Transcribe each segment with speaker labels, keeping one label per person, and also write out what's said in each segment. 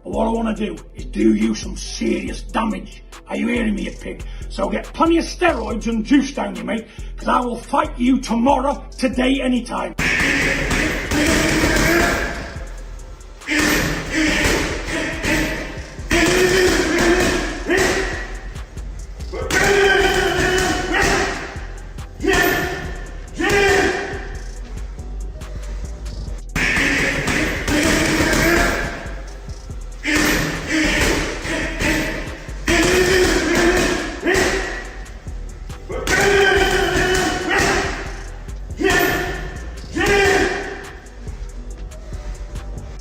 Speaker 1: But what I want to do is do you some serious damage. Are you hearing me, you pig? So get plenty of steroids and juice down you, mate, because I will fight you tomorrow, today, anytime.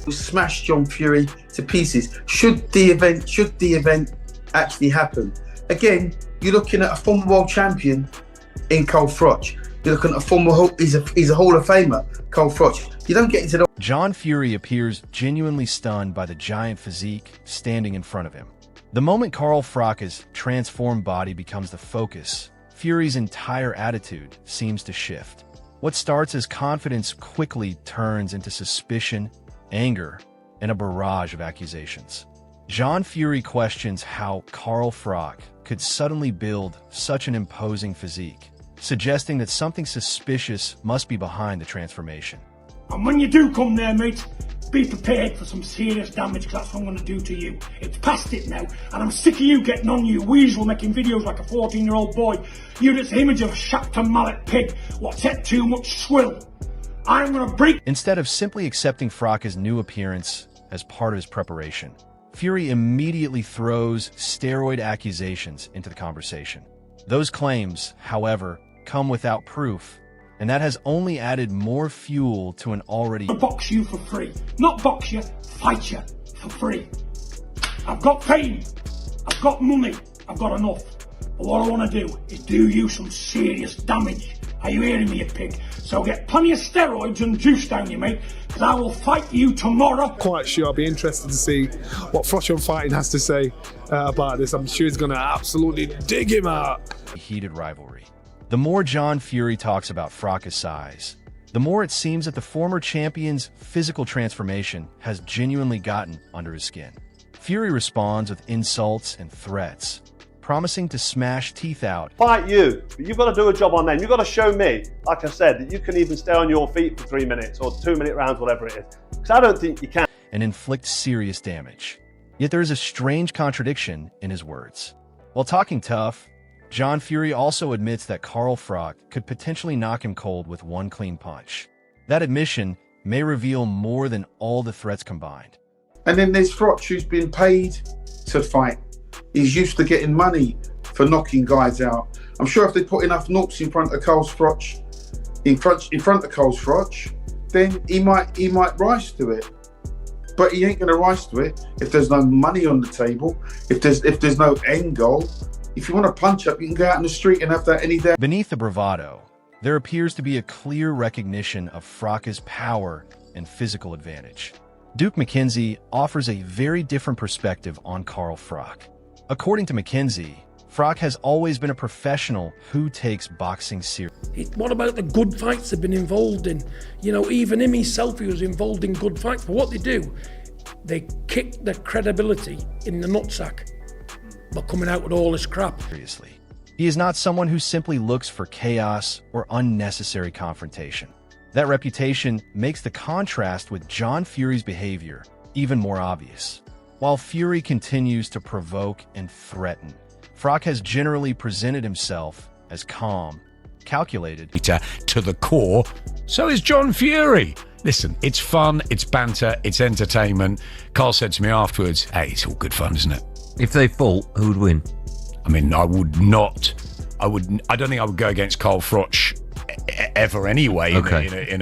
Speaker 2: Smash John Fury to pieces. Should the event actually happen? Again, you're looking at a former world champion in Carl Froch. You're looking at a former he's a Hall of Famer, Carl Froch. You don't get into the...
Speaker 3: John Fury appears genuinely stunned by the giant physique standing in front of him. The moment Carl Froch's transformed body becomes the focus, Fury's entire attitude seems to shift. What starts as confidence quickly turns into suspicion, anger, and a barrage of accusations. John Fury questions how Carl Froch could suddenly build such an imposing physique, suggesting that something suspicious must be behind the transformation.
Speaker 1: And when you do come there, mate, be prepared for some serious damage, because that's what I'm going to do to you. It's past it now, and I'm sick of you getting on, you weasel, making videos like a 14-year-old boy. You that's the image of a Shapton Mallet pig, what's had too much swill. I'm gonna break.
Speaker 3: Instead of simply accepting Froch's new appearance as part of his preparation, Fury immediately throws steroid accusations into the conversation. Those claims, however, come without proof, and that has only added more fuel to an already...
Speaker 1: Box you for free. Not box you, fight you for free. I've got fame, I've got money, I've got enough. But what I want to do is do you some serious damage. Are you hearing me, you pig? So get plenty of steroids and juice down you, mate, because I will fight you tomorrow.
Speaker 4: Quite sure I'll be interested to see what Froch on Fighting has to say about this. I'm sure he's going to absolutely dig him out.
Speaker 3: Heated rivalry. The more John Fury talks about Froch's size, the more it seems that the former champion's physical transformation has genuinely gotten under his skin. Fury responds with insults and threats, promising to smash teeth out.
Speaker 5: Fight you, but you've got to do a job on them. You've got to show me, like I said, that you can even stay on your feet for 3 minutes or 2-minute rounds, whatever it is. Because I don't think you can.
Speaker 3: And inflict serious damage. Yet there is a strange contradiction in his words. While talking tough, John Fury also admits that Carl Froch could potentially knock him cold with one clean punch. That admission may reveal more than all the threats combined.
Speaker 2: And then there's Froch, who's been paid to fight. He's used to getting money for knocking guys out. I'm sure if they put enough knocks in front of Carl Froch, in front of Carl Froch, then he might rise to it. But he ain't going to rise to it if there's no money on the table, if there's no end goal. If you want to punch up, you can go out in the street and have that any day.
Speaker 3: Beneath the bravado, there appears to be a clear recognition of Froch's power and physical advantage. Duke McKenzie offers a very different perspective on Carl Froch. According to McKenzie, Froch has always been a professional who takes boxing seriously.
Speaker 6: What about the good fights they've been involved in? You know, even him himself, he was involved in good fights. But what they do, they kick their credibility in the nutsack by coming out with all this crap.
Speaker 3: He is not someone who simply looks for chaos or unnecessary confrontation. That reputation makes the contrast with John Fury's behavior even more obvious. While Fury continues to provoke and threaten, Froch has generally presented himself as calm, calculated,
Speaker 7: to the core. So is John Fury. Listen, it's fun, it's banter, it's entertainment. Carl said to me afterwards, hey, it's all good fun, isn't it?
Speaker 8: If they fought, who would win?
Speaker 7: I mean, I don't think I would go against Carl Froch ever anyway.
Speaker 8: Okay.
Speaker 7: in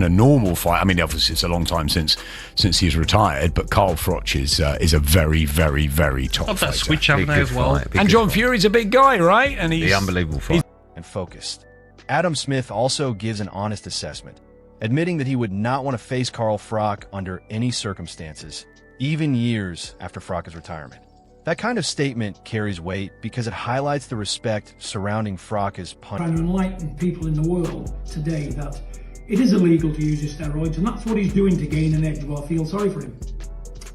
Speaker 7: a normal fight. I mean, obviously it's a long time since he's retired, but Carl Froch is a very, very, very top fighter.
Speaker 9: That switch haven't they as well?
Speaker 7: And John Fury's a big guy, right? And he's
Speaker 8: unbelievable fight.
Speaker 3: And focused. Adam Smith also gives an honest assessment, admitting that he would not want to face Carl Froch under any circumstances, even years after Froch's retirement. That kind of statement carries weight because it highlights the respect surrounding Froch's punch.
Speaker 1: Trying to enlighten people in the world today that it is illegal to use his steroids, and that's what he's doing to gain an edge. Well, I feel sorry for him.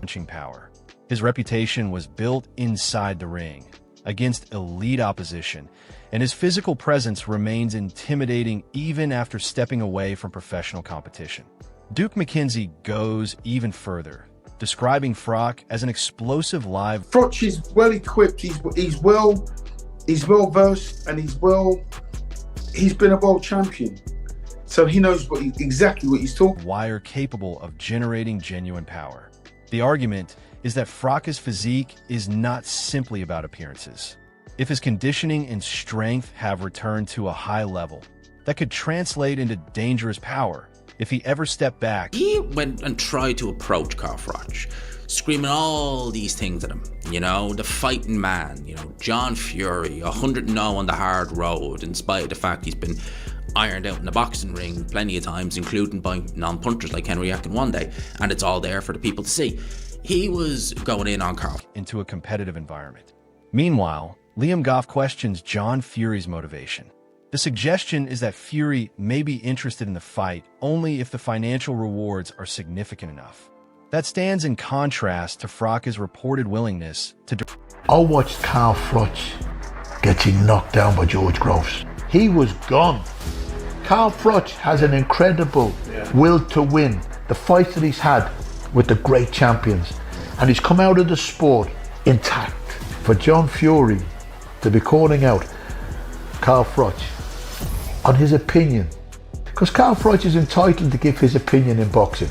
Speaker 3: punching power. His reputation was built inside the ring, against elite opposition, and his physical presence remains intimidating even after stepping away from professional competition. Duke McKenzie goes even further, describing Froch as an explosive live.
Speaker 2: Froch is well equipped. He's well versed, and he's been a world champion, so he knows exactly what he's talking.
Speaker 3: Wire capable of generating genuine power. The argument is that Froch's physique is not simply about appearances. If his conditioning and strength have returned to a high level, that could translate into dangerous power if he ever stepped back.
Speaker 9: He went and tried to approach Carl Froch, screaming all these things at him. You know, the fighting man, you know, John Fury, 100-0 on the hard road, in spite of the fact he's been ironed out in the boxing ring plenty of times, including by non-punchers like Henry Akinwande, and it's all there for the people to see. He was going in on Carl.
Speaker 3: Into a competitive environment. Meanwhile, Liam Goff questions John Fury's motivation. The suggestion is that Fury may be interested in the fight only if the financial rewards are significant enough. That stands in contrast to Froch's reported willingness to...
Speaker 10: I watched Carl Froch get knocked down by George Groves. He was gone. Carl Froch has an incredible will to win. The fights that he's had with the great champions, and he's come out of the sport intact. For John Fury to be calling out Carl Froch on his opinion, because Carl Froch is entitled to give his opinion in boxing.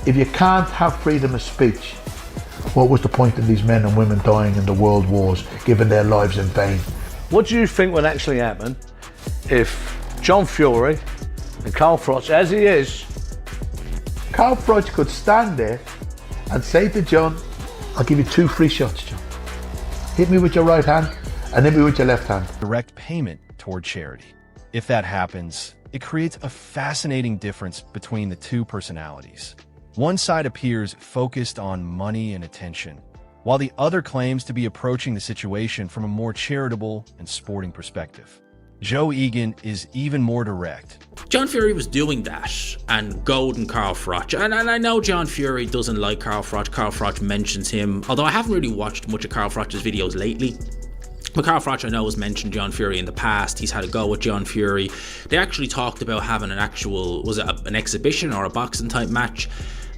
Speaker 10: If you can't have freedom of speech, what was the point of these men and women dying in the world wars, giving their lives in vain?
Speaker 11: What do you think would actually happen if John Fury and Carl Froch, as he is,
Speaker 10: Carl Froch could stand there and say to John, I'll give you 2 free shots, John. Hit me with your right hand and hit me with your left hand.
Speaker 3: Direct payment toward charity. If that happens, it creates a fascinating difference between the two personalities. One side appears focused on money and attention, while the other claims to be approaching the situation from a more charitable and sporting perspective. Joe Egan is even more direct.
Speaker 9: John Fury was doing that and goading Carl Froch. And I know John Fury doesn't like Carl Froch. Carl Froch mentions him, although I haven't really watched much of Carl Froch's videos lately. But Carl Froch, I know, has mentioned John Fury in the past. He's had a go with John Fury. They actually talked about having an actual, was it an exhibition or a boxing type match?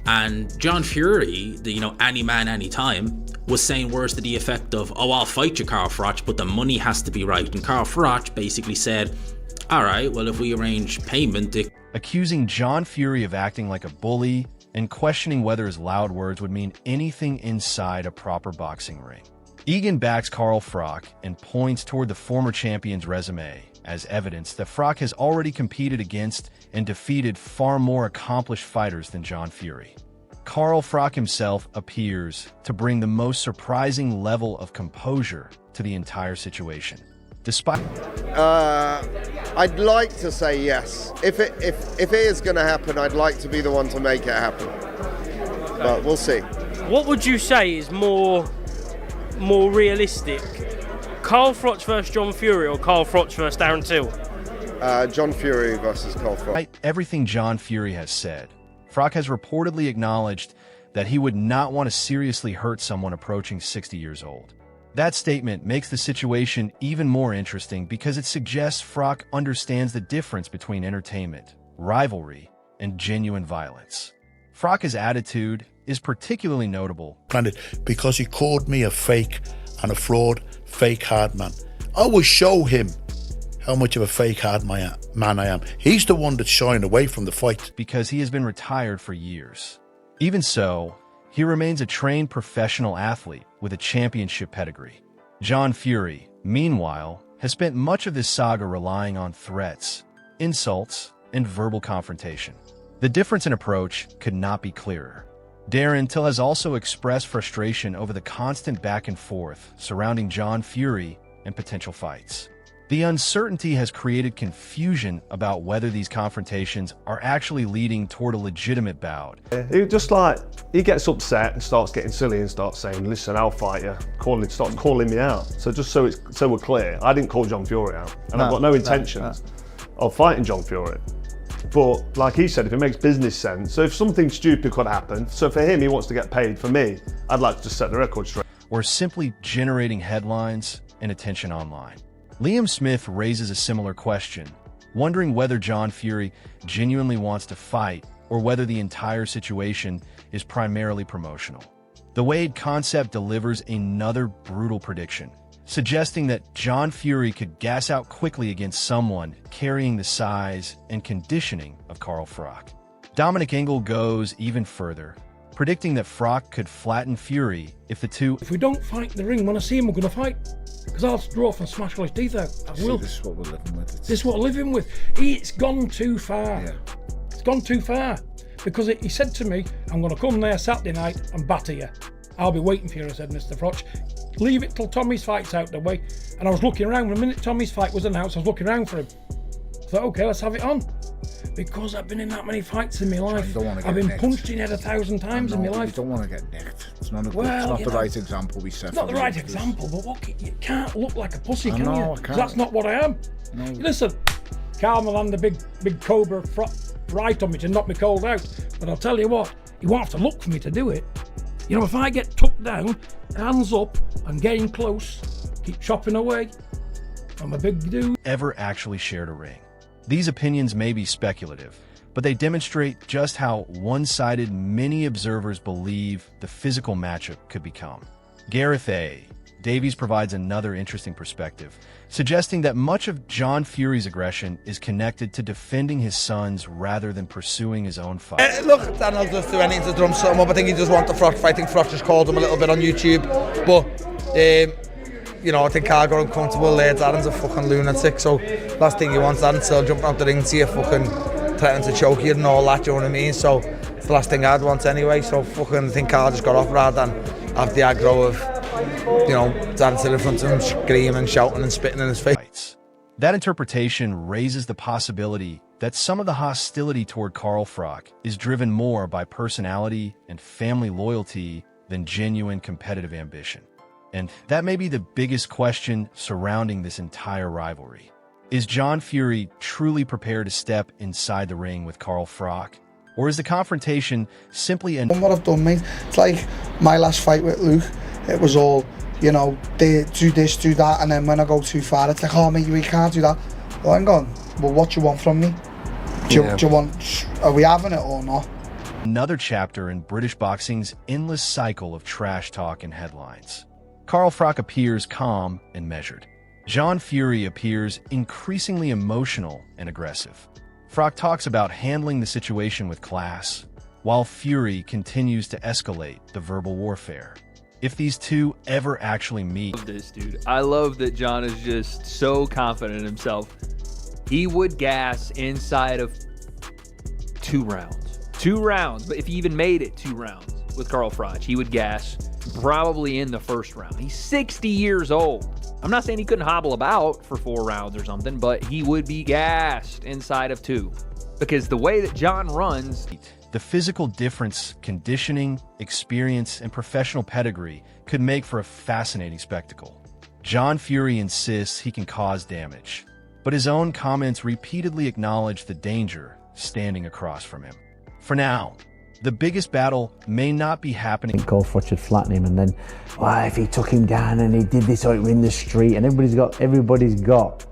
Speaker 9: And John Fury, the, you know, any man, any time, was saying words to the effect of, oh, I'll fight you, Carl Froch, but the money has to be right. And Carl Froch basically said, all right, well, if we arrange payment...
Speaker 3: Accusing John Fury of acting like a bully and questioning whether his loud words would mean anything inside a proper boxing ring. Egan backs Carl Froch and points toward the former champion's resume as evidence that Froch has already competed against and defeated far more accomplished fighters than John Fury. Carl Froch himself appears to bring the most surprising level of composure to the entire situation. Despite...
Speaker 12: I'd like to say yes. If it is going to happen, I'd like to be the one to make it happen. But we'll see.
Speaker 13: What would you say is more realistic? Carl Froch versus John Fury or Carl Froch versus Darren Till?
Speaker 12: John Fury versus Carl Froch.
Speaker 3: Despite everything John Fury has said, Froch has reportedly acknowledged that he would not want to seriously hurt someone approaching 60 years old. That statement makes the situation even more interesting because it suggests Froch understands the difference between entertainment, rivalry, and genuine violence. Froch's attitude is particularly notable.
Speaker 10: Because he called me a fake and a fraud, fake hard man. I will show him how much of a fake hard man I am. He's the one that's shying away from the fight.
Speaker 3: Because he has been retired for years. Even so, he remains a trained professional athlete with a championship pedigree. John Fury, meanwhile, has spent much of this saga relying on threats, insults, and verbal confrontation. The difference in approach could not be clearer. Darren Till has also expressed frustration over the constant back and forth surrounding John Fury and potential fights. The uncertainty has created confusion about whether these confrontations are actually leading toward a legitimate bout.
Speaker 5: He gets upset and starts getting silly and starts saying, listen, I'll fight you, starts calling me out. So just so we're clear, I didn't call John Fury out, and I've got no intentions of fighting John Fury. But like he said, if it makes business sense, so if something stupid could happen, so for him, he wants to get paid. For me, I'd like to just set the record straight.
Speaker 3: Or simply generating headlines and attention online. Liam Smith raises a similar question, wondering whether John Fury genuinely wants to fight or whether the entire situation is primarily promotional. The Wade Concept delivers another brutal prediction, suggesting that John Fury could gas out quickly against someone carrying the size and conditioning of Carl Froch. Dominic Engel goes even further, predicting that Froch could flatten Fury if the two...
Speaker 6: If we don't fight in the ring, when I see him, we're going to fight. Because I'll draw off and smash all his teeth out. I will.
Speaker 10: This is what we're living with.
Speaker 6: This is what we're living with. It's gone too far.
Speaker 10: Yeah.
Speaker 6: It's gone too far. Because he said to me, I'm going to come there Saturday night and batter you. I'll be waiting for you, I said, Mr. Froch. Leave it till Tommy's fight's out the way. And I was looking around. The minute Tommy's fight was announced, I was looking around for him. I thought, okay, let's have it on. Because I've been in that many fights in my life. I've been punched in the head 1,000 times in my life.
Speaker 10: You don't want to get nicked. It's not, it's not the right example we set.
Speaker 6: It's not the right example, but what, you can't look like a pussy, can you?
Speaker 10: I can't.
Speaker 6: That's not what I am.
Speaker 10: No.
Speaker 6: Listen, Carl will land a big cobra right on me to knock me cold out. But I'll tell you what, you won't have to look for me to do it. You know, if I get tucked down, hands up, and getting close, keep chopping away, I'm a big dude.
Speaker 3: Ever actually shared a ring. These opinions may be speculative, but they demonstrate just how one-sided many observers believe the physical matchup could become. Gareth A. Davies provides another interesting perspective, suggesting that much of John Fury's aggression is connected to defending his sons rather than pursuing his own fight.
Speaker 14: Look, Daniel does do anything to drum something up. I think he just wants the Froch fight. I think Froch just called him a little bit on YouTube. But, you know, I think Carl got uncomfortable there. Darren's a fucking lunatic. So, last thing he wants, Darren still jumping out the ring to you, fucking threatening to choke you and all that, you know what I mean? So, it's the last thing I'd want anyway. So, fucking, I think Carl just got off rather than have the aggro of, you know, dancing in front of him, screaming, shouting and spitting in his face.
Speaker 3: That interpretation raises the possibility that some of the hostility toward Carl Froch is driven more by personality and family loyalty than genuine competitive ambition. And that may be the biggest question surrounding this entire rivalry. Is John Fury truly prepared to step inside the ring with Carl Froch? Or is the confrontation simply
Speaker 15: what I've done, mate, it's like my last fight with Luke. It was all, you know, they do this, do that, and then when I go too far, it's like, oh, mate, we can't do that. Well, I'm gone. Well, what do you want from me? Do you want, are we having it or not?
Speaker 3: Another chapter in British boxing's endless cycle of trash talk and headlines. Carl Froch appears calm and measured. John Fury appears increasingly emotional and aggressive. Froch talks about handling the situation with class, while Fury continues to escalate the verbal warfare. If these two ever actually meet...
Speaker 16: I love this, dude. I love that John is just so confident in himself. He would gas inside of 2 rounds. 2 rounds, but if he even made it 2 rounds with Carl Froch, he would gas probably in the first round. He's 60 years old. I'm not saying he couldn't hobble about for 4 rounds or something, but he would be gassed inside of 2. Because the way that John runs...
Speaker 3: The physical difference, conditioning, experience, and professional pedigree could make for a fascinating spectacle. John Fury insists he can cause damage, but his own comments repeatedly acknowledge the danger standing across from him. For now, the biggest battle may not be happening.
Speaker 17: Carl Froch would flatten him, and then, well, if he took him down and he did this out in the street, and everybody's got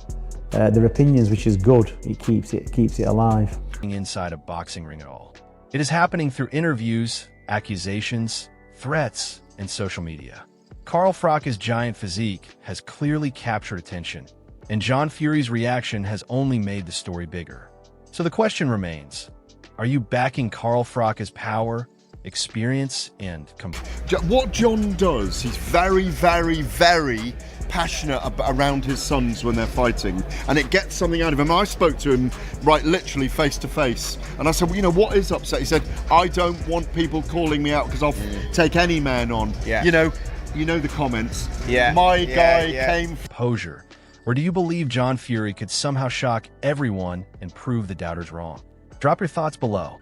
Speaker 17: their opinions, which is good. It keeps it alive.
Speaker 3: Inside a boxing ring at all. It is happening through interviews, accusations, threats, and social media. Carl Froch's giant physique has clearly captured attention, and John Fury's reaction has only made the story bigger. So the question remains, are you backing Carl Froch's power, experience, and...
Speaker 18: What John does, he's very, very, very passionate around his sons when they're fighting, and it gets something out of him. I spoke to him, right, literally face to face, and I said, well, you know, what is upset? He said, I don't want people calling me out because I'll take any man on. Yeah. You know the comments. Yeah. My guy came...
Speaker 3: Posure. Or do you believe John Fury could somehow shock everyone and prove the doubters wrong? Drop your thoughts below.